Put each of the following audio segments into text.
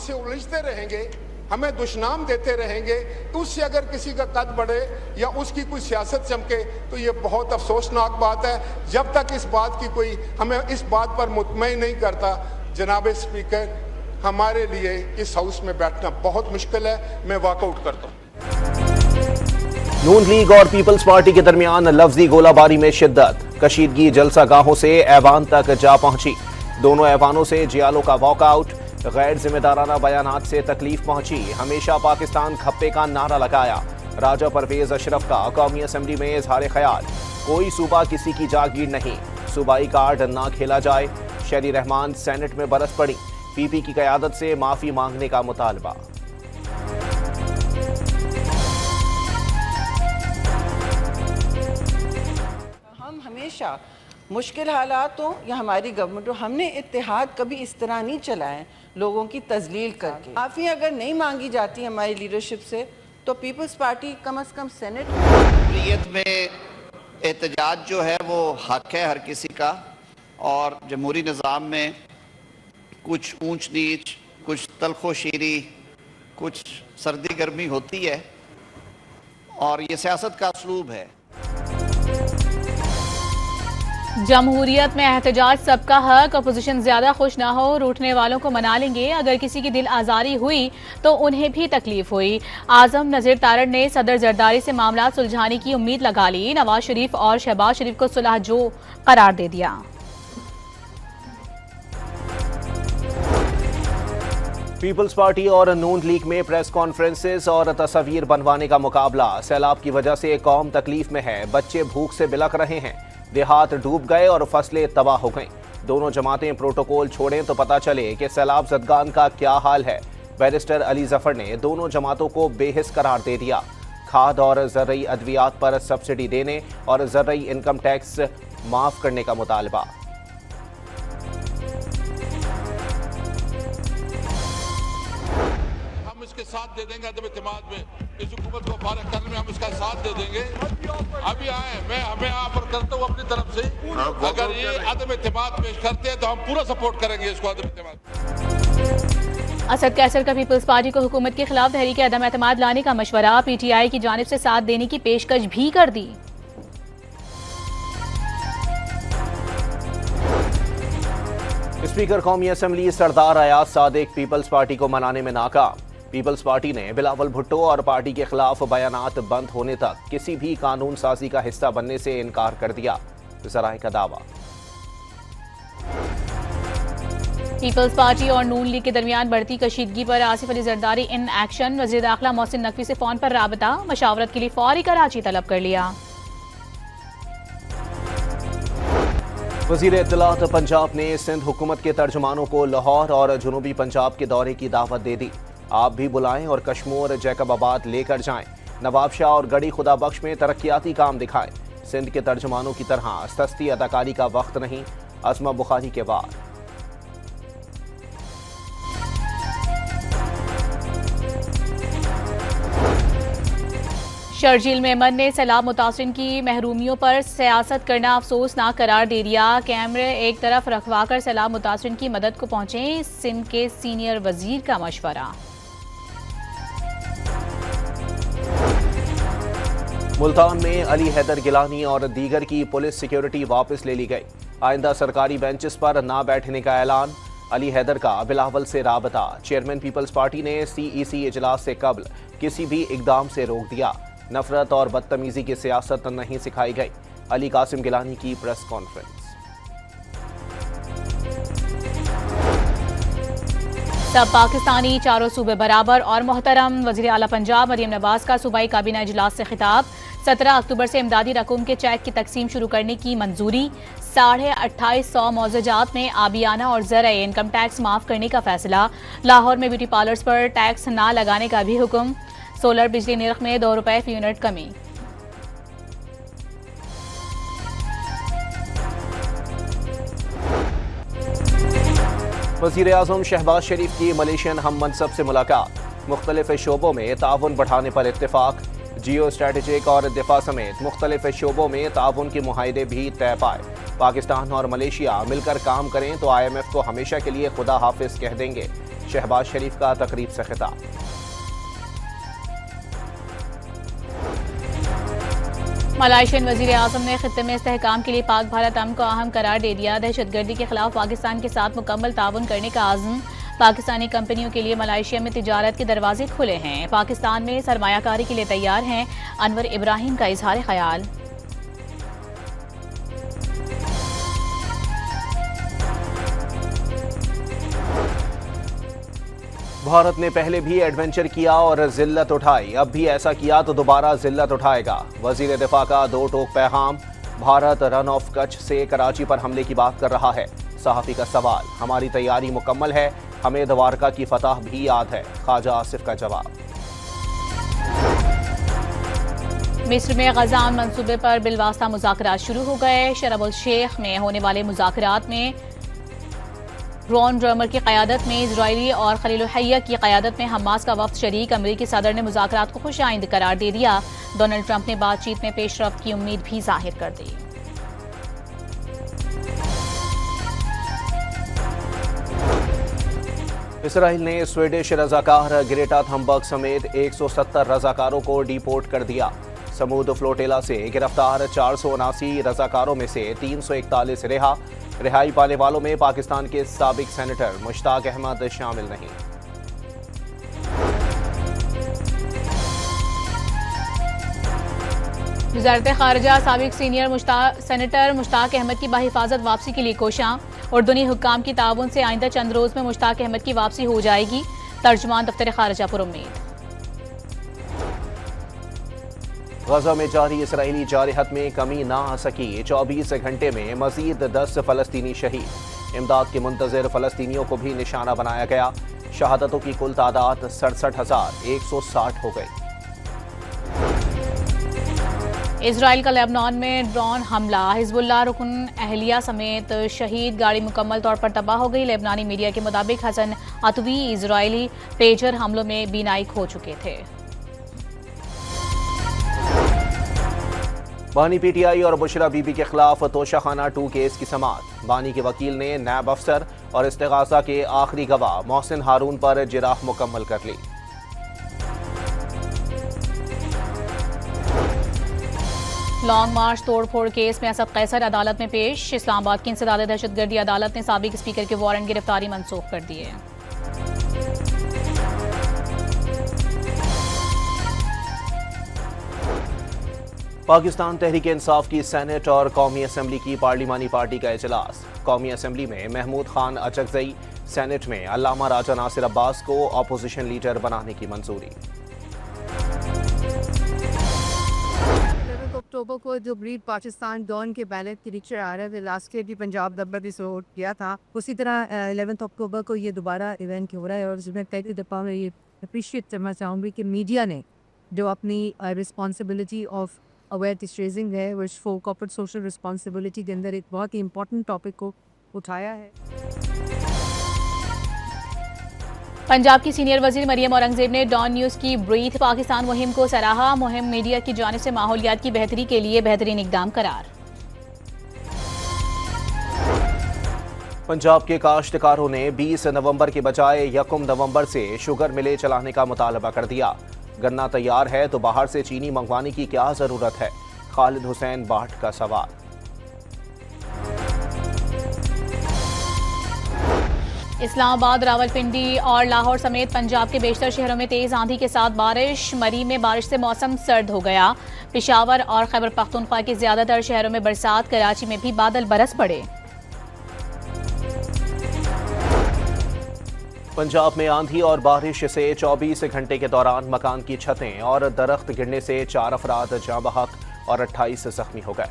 हमसे उलझते रहेंगे, हमें दुश्मनाम देते रहेंगे, उससे अगर किसी का कद बढ़े या उसकी कोई सियासत चमके तो ये बहुत अफसोसनाक बात है। जब तक इस बात की कोई हमें इस बात पर मुतमईन नहीं करता, जनाब स्पीकर, हमारे लिए इस हाउस में बैठना बहुत मुश्किल है। मैं वॉकआउट करता हूँ। नून लीग और पीपल्स पार्टी के दरमियान लफ्जी गोलाबारी में शिद्दत, कशीदगी जलसा गाहों से ऐवान तक जा पहुंची। दोनों ऐवानों से जियालों का वॉकआउट, गैर जिम्मेदाराना बयानात से तकलीफ पहुंची। हमेशा पाकिस्तान खप्पे का नारा लगाया। राजा परवेज अशरफ का कौमी असम्बली में इजहार ख्याल, कोई सूबा किसी की जागीर नहीं, सूबाई कार्ड ना खेला जाए। शहरी रहमान सेनेट में बरस पड़ी, पीपी की क़यादत से माफी मांगने का मुतालबा। हम हमेशा मुश्किल हालात हो या हमारी गवर्नमेंट हो, हमने इत्तेहाद कभी इस तरह नहीं चलाए लोगों की तजलील करके। माफ़ी अगर नहीं मांगी जाती हमारी लीडरशिप से तो पीपल्स पार्टी कम से कम सेनेट में एहतजाज जो है वो हक है हर किसी का, और जमहूरी निज़ाम में कुछ ऊंच नीच, कुछ तलखो शीरी, कुछ सर्दी गर्मी होती है, और ये सियासत का असलूब है। जमहूरियत में एहतजाज सबका हक, अपोजिशन ज्यादा खुश ना हो, रूठने वालों को मना लेंगे। अगर किसी की दिल आजारी हुई तो उन्हें भी तकलीफ हुई। आजम नजीर तारड़ ने सदर जरदारी से मामला सुलझाने की उम्मीद लगा ली। नवाज शरीफ और शहबाज शरीफ को सुलह जो करार दे दिया। पीपल्स पार्टी और नून लीग में प्रेस कॉन्फ्रेंसेस और तस्वीर बनवाने का मुकाबला। सैलाब की वजह से कौम तकलीफ में है, बच्चे भूख से बिलख रहे हैं, देहात डूब गए और फसलें तबाह हो गईं। दोनों जमातें प्रोटोकॉल छोड़ें तो पता चले कि सैलाब ज़दगान का क्या हाल है। बैरिस्टर अली जफर ने दोनों जमातों को बेहिस करार दे दिया। खाद और ज़र्ई अद्वियात पर सब्सिडी देने और ज़र्ई इनकम टैक्स माफ़ करने का मुतालबा। इसके साथ दे देंगे अदम इत्तेमाद में, इस हुकूमत को फारग करने में हम इसका साथ दे देंगे। अभी आए, मैं हमें ऑफर करता हूँ अपनी तरफ से, अगर ये अदम इत्तेमाद पेश करते हैं तो हम पूरा सपोर्ट करेंगे इसको अदम इत्तेमाद। असद कैसर का पीपल्स पार्टी को हुकूमत के खिलाफ तहरीक अदम एतमाद लाने का मशवरा, पीटीआई की जानिब से साथ देने की पेशकश भी कर दी। स्पीकर कौमी असम्बली सरदार अयाज सादिक पीपल्स पार्टी को मनाने में नाकाम। पीपल्स पार्टी ने बिलावल भुट्टो और पार्टी के खिलाफ बयानात बंद होने तक किसी भी कानून साजी का हिस्सा बनने से इनकार कर दिया। ज़राए का दावा। पीपल्स पार्टी और नून लीग के दरमियान बढ़ती कशीदगी पर आसिफ अली जरदारी इन एक्शन। वज़ीर दाखिला मोहसिन नकवी से फोन पर राबता, मशावरत के लिए फौरी कराची तलब कर लिया। वज़ीर इत्तलात पंजाब ने सिंध हुकूमत के तर्जुमानों को लाहौर और जनूबी पंजाब के दौरे की दावत दे दी। आप भी बुलाएं और कश्मीर जैकबाबाद लेकर जाएं। नवाब शाह और गढ़ी खुदा बख्श में तरक्याती काम दिखाएं। सिंध के तर्जुमानों की तरह सस्ती अदाकारी का वक्त नहीं। अज़मा बुखारी के वार। शर्जील मेमन ने सैलाब मुतासिरीन की महरूमियों पर सियासत करना अफसोसनाक करार दे दिया। कैमरे एक तरफ रखवाकर सैलाब मुतासिरीन की मदद को पहुंचे, सिंध के सीनियर वजीर का मशवरा। मुल्तान में अली हैदर गिलानी और दीगर की पुलिस सिक्योरिटी वापस ले ली गई। आइंदा सरकारी बेंचेस पर ना बैठने का ऐलान। अली हैदर का बिलावल से राबता। चेयरमैन पीपल्स पार्टी ने सीईसी इजलास से कबल किसी भी इकदाम से रोक दिया। नफरत और बदतमीजी की सियासत नहीं सिखाई गई। अली कासिम गिलानी की प्रेस कॉन्फ्रेंस। सब पाकिस्तानी चारों सूबे बराबर और मोहतरम। वज़ीर आला पंजाब मरियम नवाज का सूबाई काबीना इजलास से खिताब। 17 अक्टूबर से इमदादी रकूम के चेक की तकसीम शुरू करने की मंजूरी। 2850 मौज़ूजात में आबियाना और ज़राए इनकम टैक्स माफ़ करने का फैसला। लाहौर में ब्यूटी पार्लर्स पर टैक्स ना लगाने का भी हुक्म। सोलर बिजली निर्ख में 2 रुपए फी यूनिट कमी। वज़ीर आज़म शहबाज शरीफ की मलेशियन हम मनसब से मुलाकात। मुख्तलिफ शोबों में ताउन बढ़ाने पर इत्तेफाक। जियो स्ट्रेटेजिक और दिफा समेत मुख्तलिफ शोबों में ताउन के मुआहदे भी तय पाए। पाकिस्तान और मलेशिया मिलकर काम करें तो IMF को हमेशा के लिए खुदा हाफिज कह देंगे। शहबाज शरीफ का तकरीब से खिताब। मलाइशियन वजीर आजम ने खित्ते में इस्तेहकाम के लिए पाक भारत अमन को अहम करार दे दिया। दहशतगर्दी के खिलाफ पाकिस्तान के साथ मुकम्मल ताउन करने का आज़म। पाकिस्तानी कंपनियों के लिए मलाइशिया में तिजारत के दरवाजे खुले हैं। पाकिस्तान में सरमायाकारी के लिए तैयार हैं। अनवर इब्राहिम का इजहार ख्याल। भारत ने पहले भी एडवेंचर किया और जिल्लत उठाई, अब भी ऐसा किया तो दोबारा जिल्लत उठाएगा। वजीर दिफा का दो टोक पैगाम। भारत रन ऑफ कच्छ से कराची पर हमले की बात कर रहा है। सहाफी का सवाल, हमारी तैयारी मुकम्मल है, हमें द्वारका की फतह भी याद है। ख्वाजा आसिफ का जवाब। मिस्र में गजान मंसूबे पर बिलवास्ता मुज़ाकरात शुरू हो गए। शरम उल शेख में होने वाले मुज़ाकरात में रॉन ड्रमर की क़यादत में इजरायली और खलील हैया की क़यादत में हमास का वफ्द शरीक। अमरीकी सदर ने मुज़ाकरात को खुशाइंद करार दे दिया। डोनाल्ड ट्रंप ने बातचीत में पेशरफ्त की उम्मीद भी जाहिर कर दी। इसराइल ने स्वीडिश रजाकार ग्रेटा थंबर्ग समेत 170 रजाकारों को डिपोर्ट कर दिया। समूद फ्लोटेला से गिरफ्तार 479 रजाकारों में से 341 रिहा। रिहाई पाने वालों में पाकिस्तान के साबिक सेनेटर मुश्ताक अहमद शामिल नहीं। वज़ारत ख़ारिजा साबिक सीनियर सेनेटर मुश्ताक अहमद की बाहिफाजत वापसी के लिए कोशां। उर्दूनी हुक्काम की ताउन से आइंदा चंद रोज में मुश्ताक अहमद की वापसी हो जाएगी। तर्जुमान दफ्तर ख़ारिजा पर उम्मीद। गजा में जारी इसराइली जारहत में कमी ना आ सकी। 24 घंटे में मजीद 10 फलस्तीनी शहीद। इमदाद के मुंतज़िर फलस्तीनियों को भी निशाना बनाया गया। शहादतों की कुल तादाद 67,160 हो गई। इजराइल का लेबनान में ड्रोन हमला। हिजबुल्लाह रुकन अहलिया समेत शहीद। गाड़ी मुकम्मल तौर पर तबाह हो गई। लेबनानी मीडिया के मुताबिक हसन अतवी इजरायली पेजर हमलों में बीनाई खो चुके थे। बानी पीटीआई और बुशरा बीबी के खिलाफ तोशाखाना 2 केस की समाअत। बानी के वकील ने नैब अफसर और इस्तिगासा के आखिरी गवाह मोहसिन हारून पर जिराह मुकम्मल कर ली। लॉन्ग मार्च तोड़फोड़ केस में असद कैसर अदालत में पेश। इस्लामाबाद की इंसदाद दहशतगर्दी अदालत ने साबिक स्पीकर के वारंट गिरफ्तारी मनसूख कर दिए। पाकिस्तान तहरीक इंसाफ की सेनेट और कौमी असम्बली की पार्लिमानी पार्टी का इजलास। कौमी असम्बली में महमूद खान अचकजई, सेनेट में अल्लामा राजा नासिर अब्बास को अपोजिशन लीडर बनाने की मंजूरी। अक्टूबर को जो ब्रीड पाकिस्तान डॉन के बैलेट की रिक्शा आ रहा है, लास्ट ईयर भी पंजाब दब्बर भी सपोर्ट किया था। उसी तरह 11 अक्टूबर को ये दोबारा इवेंट हो रहा है। और इसमें पहली दफ़ा मैं ये अप्रिशिएट करना चाहूँगी कि मीडिया ने जो अपनी रिस्पॉन्सिबिलिटी ऑफ अवेयरनेस रेजिंग है, which for corporate social responsibility के अंदर एक बहुत ही इंपॉर्टेंट टॉपिक को उठाया है। पंजाब की सीनियर वजीर मरियम औरंगजेब ने डॉन न्यूज़ की ब्रीथ पाकिस्तान मुहिम को सराहा। मुहिम मीडिया की जानिब से माहौलियात की बेहतरी के लिए बेहतरीन इकदाम करार। पंजाब के काश्तकारों ने 20 नवंबर के बजाय 1 नवंबर से शुगर मिलें चलाने का मुतालबा कर दिया। गन्ना तैयार है तो बाहर से चीनी मंगवाने की क्या जरूरत है? खालिद हुसैन बाट का सवाल। इस्लामाबाद, रावलपिंडी और लाहौर समेत पंजाब के बेशतर शहरों में तेज आंधी के साथ बारिश। मरी में बारिश से मौसम सर्द हो गया। पेशावर और खैबर पख्तूनख्वा के ज्यादातर शहरों में बरसात। कराची में भी बादल बरस पड़े। पंजाब में आंधी और बारिश से 24 घंटे के दौरान मकान की छतें और दरख्त गिरने से 4 अफराद जाँ बहक और 28 जख्मी हो गए।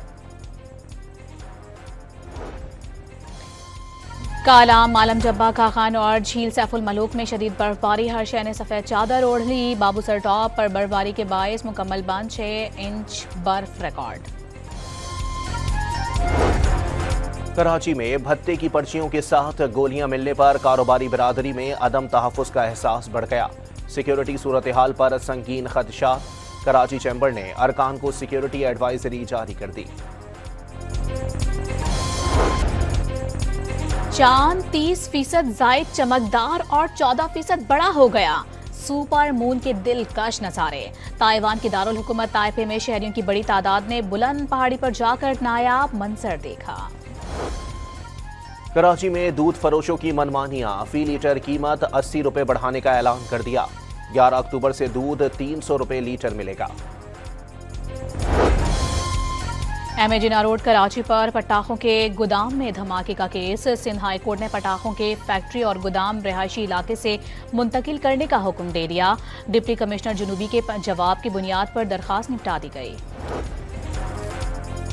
काला, मालम जब्बा, खाखान और झील सैफुल मलूक में शदीद बर्फबारी। हर शहर ने सफ़ेद चादर ओढ़ ली। बाबूसर टॉप पर बर्फबारी के बायस मुकम्मल बंद। 6 इंच बर्फ रिकॉर्ड। कराची में भत्ते की पर्चियों के साथ गोलियां मिलने पर कारोबारी बिरादरी में अदम तहफ़्फ़ुज़ का एहसास बढ़ गया। सिक्योरिटी सूरत हाल पर संगीन खदशा। कराची चैम्बर ने अरकान को सिक्योरिटी एडवाइजरी जारी कर दी। चांद 30% जायद चमकदार और 14% बड़ा हो गया। सुपर मून के दिलकश नजारे। ताइवान की दारुल हुकूमत ताइपे में शहरियों की बड़ी तादाद ने बुलंद पहाड़ी पर जाकर नायाब मंजर देखा। कराची में दूध फरोशों की मनमानियां, फी लीटर कीमत 80 रुपए बढ़ाने का ऐलान कर दिया। 11 अक्टूबर से दूध 300 रुपए लीटर मिलेगा। एमए जिन्ना रोड कराची पर पटाखों के गोदाम में धमाके का केस। सिंध हाई कोर्ट ने पटाखों के फैक्ट्री और गोदाम रिहायशी इलाके से मुंतकिल करने का हुक्म दे दिया। डिप्टी कमिश्नर जुनूबी के जवाब की बुनियाद पर दरखास्त निपटा दी गई।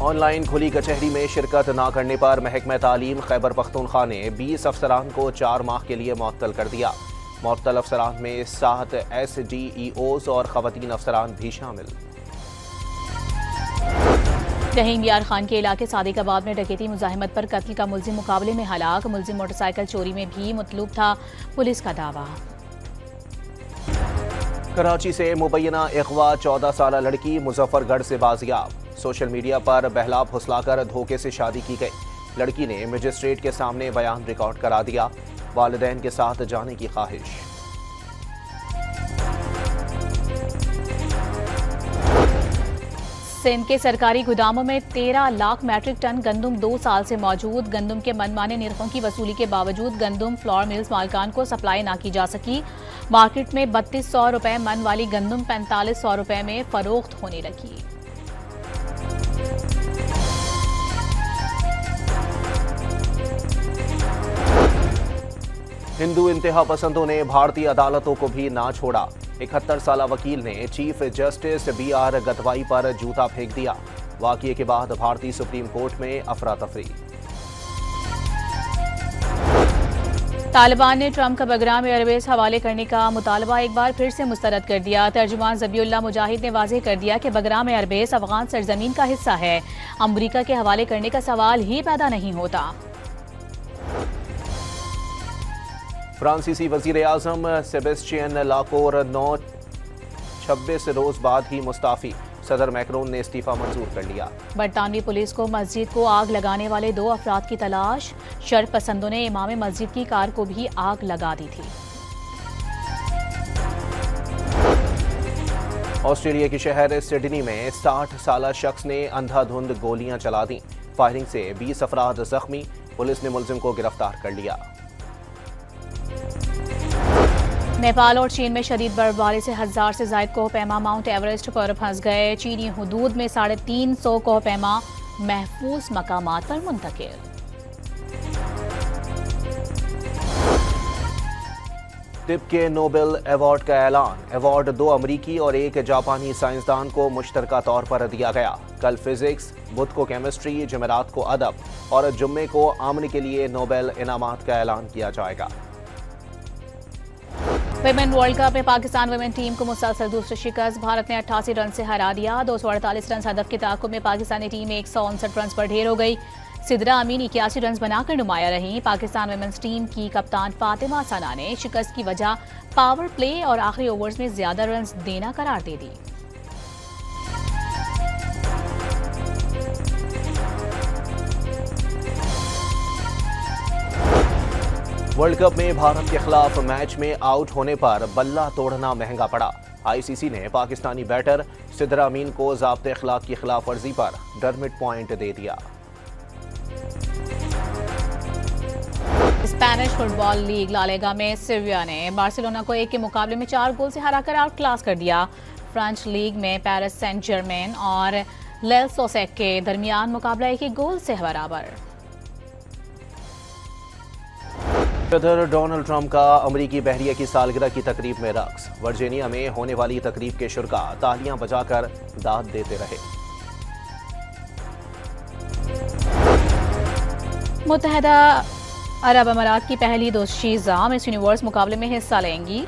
ऑनलाइन खुली कचहरी में शिरकत न करने पर महकमा तालीम खैबर पख्तूनख्वा ने 20 अफसरान को 4 माह के लिए मुअत्तल कर दिया। मुअत्तल अफसरान में 7 SDEOs और खवातीन अफसरान भी शामिल। रहीम यार खान के इलाके सादिकाबाद में डकैती मुजाहिमत पर कत्ल का मुल्जिम मुकाबले में हलाक। मुल्जिम मोटरसाइकिल चोरी में भी मतलूब था, पुलिस का दावा। कराची से मुबैना अगवा 14 साल लड़की मुजफ्फरगढ़ से बाजियाब। सोशल मीडिया पर बहला फुसलाकर धोखे से शादी की गई। लड़की ने मजिस्ट्रेट के सामने बयान रिकॉर्ड करा दिया। वालिदैन के साथ जाने की ख्वाहिश। सिंध के सरकारी गोदामों में 13 लाख मैट्रिक टन गंदम 2 साल से मौजूद। गंदम के मनमाने निर्खों की वसूली के बावजूद गंदम फ्लोर मिल्स मालिकान को सप्लाई ना की जा सकी। मार्केट में 3200 रुपए मन वाली गंदम 4500 रुपए में फरोख्त होने लगी। हिंदू इंतहा पसंदों ने भारतीय अदालतों को भी ना छोड़ा। 71 साला वकील ने चीफ जस्टिस BR गतवाई पर जूता फेंक दिया। वाकये के बाद भारतीय सुप्रीम कोर्ट में अफरा तफरी। तालिबान ने ट्रंप का बगराम एयरवेज हवाले करने का मुतालबा एक बार फिर से मुस्तरद कर दिया। तर्जुमान ज़बीउल्लाह मुजाहिद ने वाज़ेह कर दिया कि बगराम एयरवेज अफगान सरजमीन का हिस्सा है। अमरीका के हवाले करने का सवाल ही पैदा नहीं होता। फ्रांसीसी वजीर आजम सेबेस्टियन लाकोर 26 रोज बाद ही मुस्ताफी। सदर मैक्रोन ने इस्तीफा मंजूर कर लिया। बरतानवी पुलिस को मस्जिद को आग लगाने वाले 2 अफराद की तलाश। शर्त पसंदों ने इमाम मस्जिद की कार को भी आग लगा दी थी। ऑस्ट्रेलिया के शहर सिडनी में 60 साला शख्स ने अंधाधुंध गोलियां चला दी। फायरिंग से 20 अफराद जख्मी। पुलिस ने मुलजिम को गिरफ्तार कर लिया। नेपाल और चीन में शदीद बर्फबारी से 1000 से ज्यादा कोहपैमा माउंट एवरेस्ट पर फंस गए। चीनी हुदूद में 350 कोहपैमा महफूज मकामात पर मुंतकिल। टिप के नोबेल अवार्ड का ऐलान। अवार्ड 2 अमरीकी और 1 जापानी साइंसदान को मुश्तरका तौर पर दिया गया। कल फिजिक्स, बुध को केमिस्ट्री, जमेरात को अदब और जुम्मे को अमन के लिए नोबेल इनामात का ऐलान किया जाएगा। विमेन वर्ल्ड कप में पाकिस्तान विमेन टीम को मुसलसल दूसरी शिकस्त। भारत ने 88 रन से हरा दिया। 248 रन हदफ के ताक़ुब में पाकिस्तानी टीम 159 रन पर ढेर हो गई। सिद्रा अमीन 81 रन बनाकर नुमाया रही। पाकिस्तान विमेंस टीम की कप्तान फातिमा सना ने शिकस्त की वजह पावर प्ले और आखिरी ओवर्स में ज्यादा रन देना करार दे दी। वर्ल्ड कप में भारत के खिलाफ मैच में आउट होने पर बल्ला तोड़ना महंगा पड़ा। ICC ने पाकिस्तानी बैटर सिद्रा अमीन को ज़ाब्ते अखलाक की खिलाफ वर्जी पर डरमिट पॉइंट दे दिया। Spanish football league La Liga में सेविया ने बार्सिलोना को 1 के मुकाबले में 4 गोल से हराकर आउट क्लास कर दिया। फ्रेंच लीग में पेरिस सेंट जर्मेन और लेल्सोसेक के दरमियान मुकाबला 1 गोल से बराबर। सदर डोनाल्ड ट्रंप का अमरीकी बहरिया की सालगिरह की तकरीब में रक्स। वर्जीनिया में होने वाली तकरीब के शुरका तालियां बजाकर दाद देते रहे। मुत्तहदा अरब अमारात की पहली 2 शीज़ा मिस यूनिवर्स मुकाबले में हिस्सा लेंगी।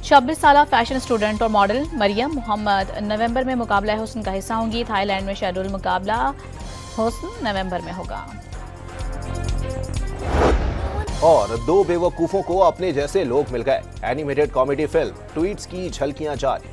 26 साला फैशन स्टूडेंट और मॉडल मरियम मोहम्मद नवंबर में मुकाबला हुस्न का हिस्सा होंगी। थाईलैंड में शेड्यूल मुकाबला हुस्न नवंबर में होगा। और 2 बेवकूफों को अपने जैसे लोग मिल गए। एनिमेटेड कॉमेडी फिल्म ट्वीट्स की झलकियां जारी।